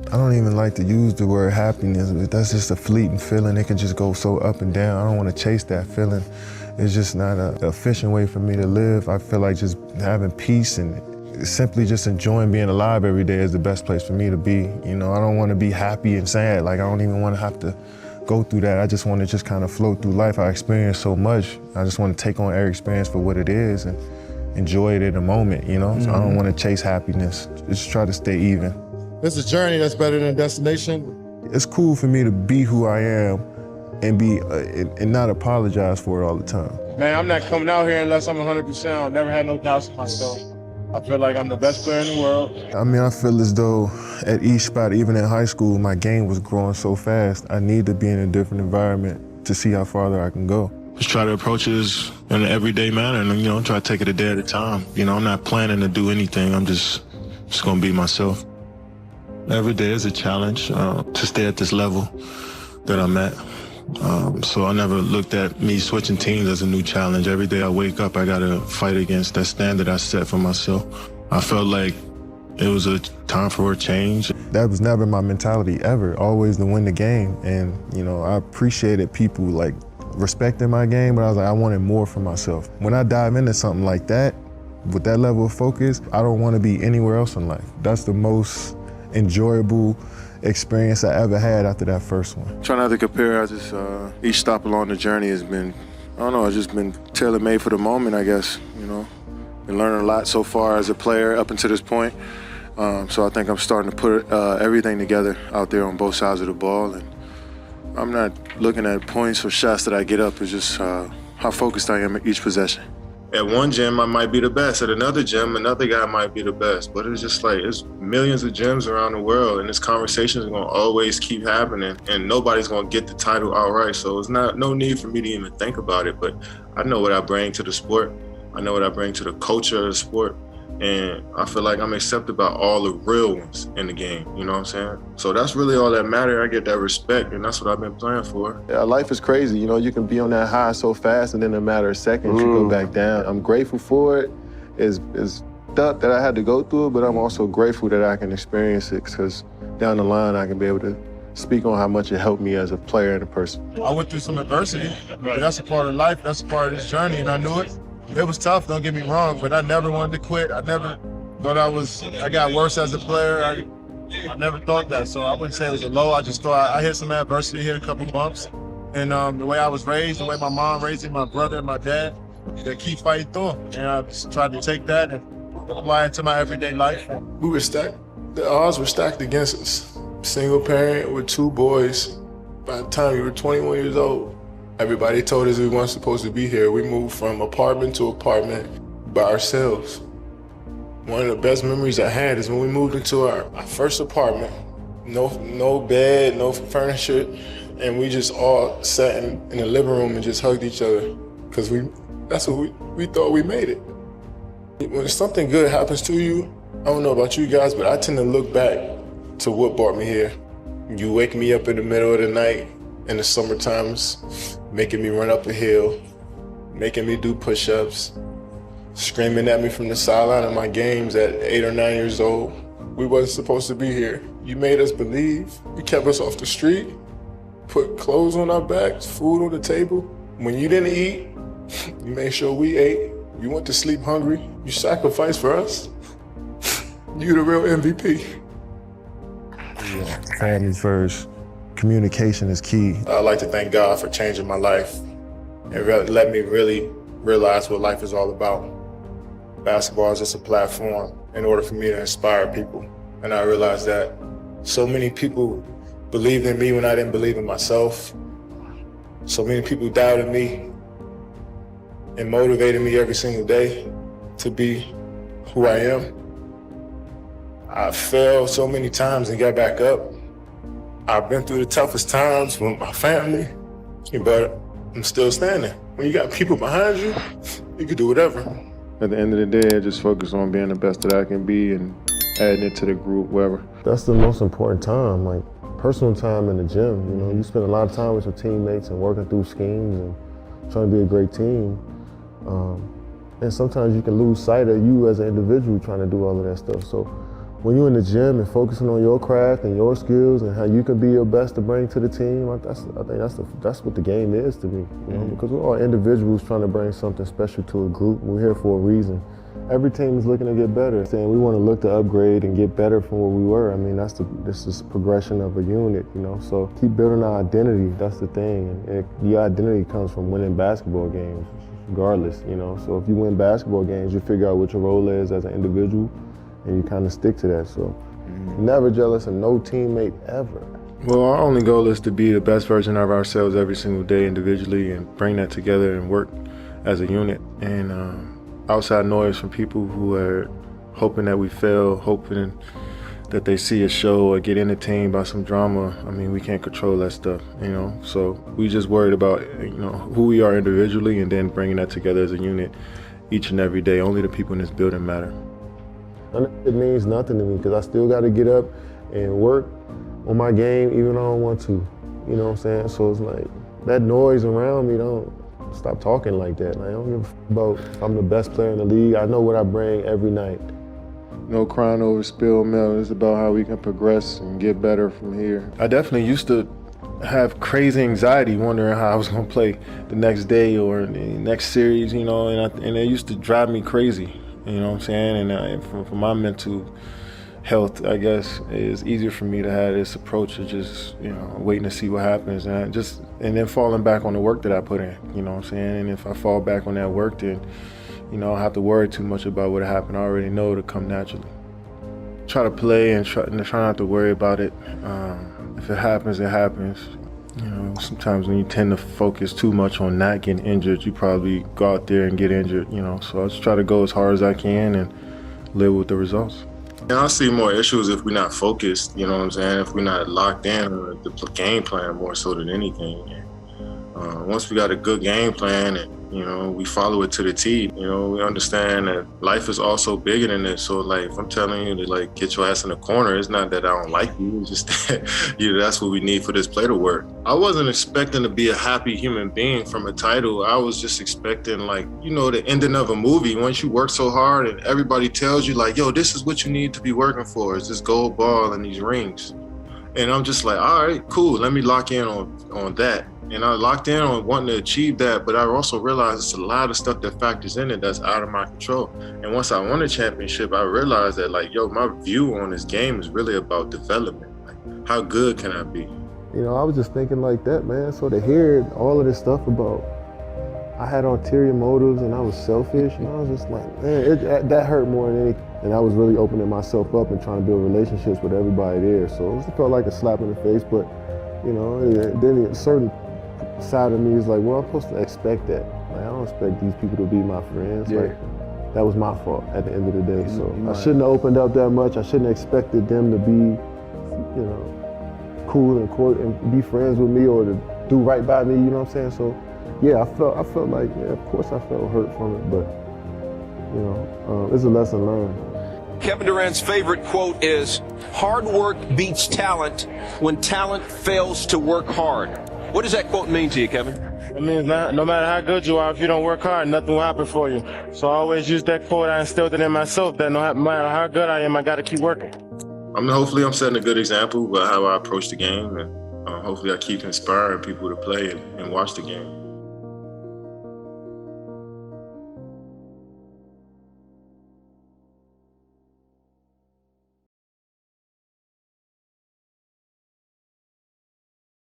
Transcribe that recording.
I don't even like to use the word happiness. That's just a fleeting feeling. It can just go so up and down. I don't want to chase that feeling. It's just not an efficient way for me to live. I feel like just having peace and simply just enjoying being alive every day is the best place for me to be. You know, I don't want to be happy and sad. Like, I don't even want to have to go through that. I just want to just kind of flow through life. I experience so much. I just want to take on every experience for what it is and enjoy it in the moment, you know? So I don't want to chase happiness. Just try to stay even. It's a journey that's better than a destination. It's cool for me to be who I am and be and not apologize for it all the time. Man, I'm not coming out here unless I'm 100%. I've never had no doubts in myself. I feel like I'm the best player in the world. I mean, I feel as though at each spot, even in high school, my game was growing so fast. I need to be in a different environment to see how farther I can go. Just try to approach this in an everyday manner and, you know, try to take it a day at a time. You know, I'm not planning to do anything. I'm just gonna be myself. Every day is a challenge to stay at this level that I'm at. So I never looked at me switching teams as a new challenge. Every day I wake up, I gotta fight against that standard I set for myself. I felt like it was a time for a change. That was never my mentality ever, always to win the game. And, you know, I appreciated people like respecting my game, but I was like, I wanted more for myself. When I dive into something like that, with that level of focus, I don't want to be anywhere else in life. That's the most enjoyable experience I ever had after that first one. Try not to compare. I just each stop along the journey has been, I don't know, it's just been tailor-made for the moment, I guess. You know, been learning a lot so far as a player up until this point. So I think I'm starting to put everything together out there on both sides of the ball, and I'm not looking at points or shots that I get up. It's just how focused I am at each possession. At one gym, I might be the best. At another gym, another guy might be the best. But it's just like, there's millions of gyms around the world, and this conversation is gonna always keep happening, and nobody's gonna get the title outright. So it's no need for me to even think about it. But I know what I bring to the sport. I know what I bring to the culture of the sport. And I feel like I'm accepted by all the real ones in the game, you know what I'm saying? So that's really all that matters. I get that respect, and that's what I've been playing for. Yeah, life is crazy, you know, you can be on that high so fast and then in a matter of seconds you go back down. I'm grateful for it. It's stuff that I had to go through it, but I'm also grateful that I can experience it, because down the line I can be able to speak on how much it helped me as a player and a person. I went through some adversity, but that's a part of life, that's a part of this journey, and I knew it. It was tough, don't get me wrong, but I never wanted to quit. I never thought I got worse as a player. I never thought that, so I wouldn't say it was a low. I just thought I hit some adversity, hit a couple bumps. And the way I was raised, the way my mom raised me, my brother and my dad, they keep fighting through them. And I just tried to take that and apply it to my everyday life. We were stacked, the odds were stacked against us. Single parent with 2 boys. By the time we were 21 years old, everybody told us we weren't supposed to be here. We moved from apartment to apartment by ourselves. One of the best memories I had is when we moved into our first apartment. No bed, no furniture, and we just all sat in the living room and just hugged each other, because that's what we thought we made it. When something good happens to you, I don't know about you guys, but I tend to look back to what brought me here. You wake me up in the middle of the night in the summer times, making me run up a hill, making me do push-ups, screaming at me from the sideline of my games at 8 or 9 years old. We wasn't supposed to be here. You made us believe. You kept us off the street, put clothes on our backs, food on the table. When you didn't eat, you made sure we ate. You went to sleep hungry. You sacrificed for us. You the real MVP. Yeah, family first. Communication is key. I'd like to thank God for changing my life and let me really realize what life is all about. Basketball is just a platform in order for me to inspire people. And I realized that so many people believed in me when I didn't believe in myself. So many people doubted me and motivated me every single day to be who I am. I failed so many times and got back up. I've been through the toughest times with my family, but I'm still standing. When you got people behind you, you can do whatever. At the end of the day, I just focus on being the best that I can be and adding it to the group, wherever. That's the most important time, like personal time in the gym. You know, you spend a lot of time with your teammates and working through schemes and trying to be a great team. And sometimes you can lose sight of you as an individual trying to do all of that stuff. So when you're in the gym and focusing on your craft and your skills and how you can be your best to bring to the team, I think that's what the game is to me. You know, because we're all individuals trying to bring something special to a group. We're here for a reason. Every team is looking to get better, saying we want to look to upgrade and get better from where we were. I mean, this is progression of a unit, you know. So keep building our identity. That's the thing. And your identity comes from winning basketball games, regardless, you know. So if you win basketball games, you figure out what your role is as an individual, and you kind of stick to that. So never jealous of no teammate ever. Well, our only goal is to be the best version of ourselves every single day individually and bring that together and work as a unit. And outside noise from people who are hoping that we fail, hoping that they see a show or get entertained by some drama. I mean, we can't control that stuff, you know? So we just worried about, you know, who we are individually and then bringing that together as a unit each and every day. Only the people in this building matter. It means nothing to me because I still got to get up and work on my game even though I don't want to, you know what I'm saying? So it's like, that noise around me, don't stop talking like that. Like, I don't give a f about if I'm the best player in the league. I know what I bring every night. No crying over spilled milk. It's about how we can progress and get better from here. I definitely used to have crazy anxiety wondering how I was going to play the next day or in the next series, you know, and it used to drive me crazy, you know what I'm saying? And for my mental health, I guess, it's easier for me to have this approach of just, you know, waiting to see what happens and then falling back on the work that I put in, you know what I'm saying? And if I fall back on that work, then, you know, I don't have to worry too much about what happened. I already know it'll come naturally. Try to play and try not to worry about it. If it happens, it happens. You know, sometimes when you tend to focus too much on not getting injured, you probably go out there and get injured, you know. So I just try to go as hard as I can and live with the results. And I see more issues if we're not focused, you know what I'm saying? If we're not locked in on the game plan more so than anything. Once we got a good game plan and, you know, we follow it to the T, you know, we understand that life is also bigger than this. So, like, if I'm telling you to, like, get your ass in the corner, it's not that I don't like you. It's just that, you know, that's what we need for this play to work. I wasn't expecting to be a happy human being from a title. I was just expecting, like, you know, the ending of a movie. Once you work so hard and everybody tells you, like, yo, this is what you need to be working for, is this gold ball and these rings. And I'm just like, all right, cool. Let me lock in on that. And I locked in on wanting to achieve that, but I also realized it's a lot of stuff that factors in it that's out of my control. And once I won a championship, I realized that, like, yo, my view on this game is really about development. Like, how good can I be? You know, I was just thinking like that, man. So to hear all of this stuff about I had ulterior motives and I was selfish, and I was just like, man, that hurt more than anything. And I was really opening myself up and trying to build relationships with everybody there. So it felt like a slap in the face, but, you know, then a certain side of me is like, well, I'm supposed to expect that. Like, I don't expect these people to be my friends. Yeah. Like, that was my fault at the end of the day. So I shouldn't have opened up that much. I shouldn't have expected them to be, you know, cool and be friends with me or to do right by me, you know what I'm saying? So yeah, I felt like, yeah, of course I felt hurt from it, but, you know, it's a lesson learned. Kevin Durant's favorite quote is, hard work beats talent when talent fails to work hard. What does that quote mean to you, Kevin? It means no matter how good you are, if you don't work hard, nothing will happen for you. So I always use that quote. I instilled it in myself that no matter how good I am, I got to keep working. Hopefully I'm setting a good example about how I approach the game, and hopefully I keep inspiring people to play and watch the game.